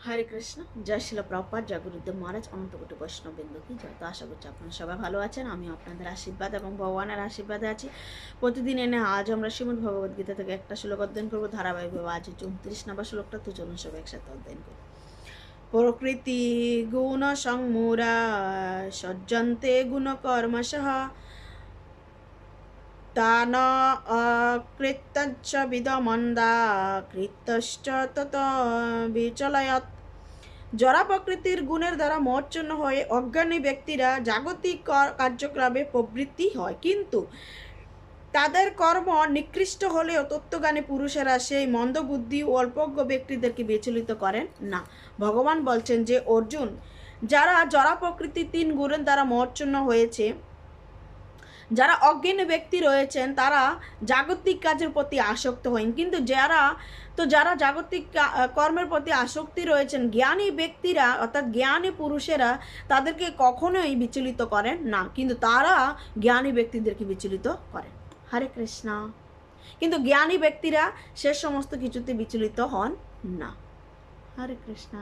হরে কৃষ্ণ। জয় শিল প্রভুপাদ, জয় গুরুদেব মহারাজ, অনন্ত কোটি বৈষ্ণববৃন্দ কি জয়। তো আশা করছি আপনারা সবাই ভালো আছেন। আমি আপনাদের আশীর্বাদ এবং ভগবানের আশীর্বাদে আছি। প্রতিদিন এনে আজ আমরা শ্রীমদ্ ভগবদ গীতা থেকে একটা শ্লোক অধ্যয়ন করবো ধারাবাহিকভাবে। আজ 29 নম্বর শ্লোকটা, তো চলুন সবাই একসাথে অধ্যয়ন করি। প্রকৃতি গুণ সংমূরা সজ্জন্তে গুণ কর্মশঃ তান কৃত্যঞ্চ বিদমন্দা কৃত্যশ্চ তত বিচলয়ৎ। জড়া প্রকৃতির গুণের দ্বারা মচ্ছন্ন হয়ে অজ্ঞানী ব্যক্তিরা জাগতিক কার্যক্রমে প্রবৃত্তি হয়, কিন্তু তাদের কর্ম নিকৃষ্ট হলেও তত্ত্বজ্ঞানী পুরুষেরা সেই মন্দবুদ্ধি ও অল্পজ্ঞ ব্যক্তিদেরকে বিচলিত করেন না। ভগবান বলছেন যে অর্জুন, যারা জড়া প্রকৃতির 3 গুণের দ্বারা মচ্ছন্ন হয়েছে, যারা অজ্ঞানী ব্যক্তি রয়েছেন, তারা জাগতিক কাজের প্রতি আসক্ত হন, কিন্তু যারা জাগতিক কর্মের প্রতি আসক্তি রয়েছেন, জ্ঞানী ব্যক্তিরা অর্থাৎ জ্ঞানী পুরুষেরা তাদেরকে কখনোই বিচলিত করেন না, কিন্তু তারা জ্ঞানী ব্যক্তিদেরকে বিচলিত করেন। হরে কৃষ্ণ। কিন্তু জ্ঞানী ব্যক্তিরা সে সমস্ত কিছুতে বিচলিত হন না। হরে কৃষ্ণ।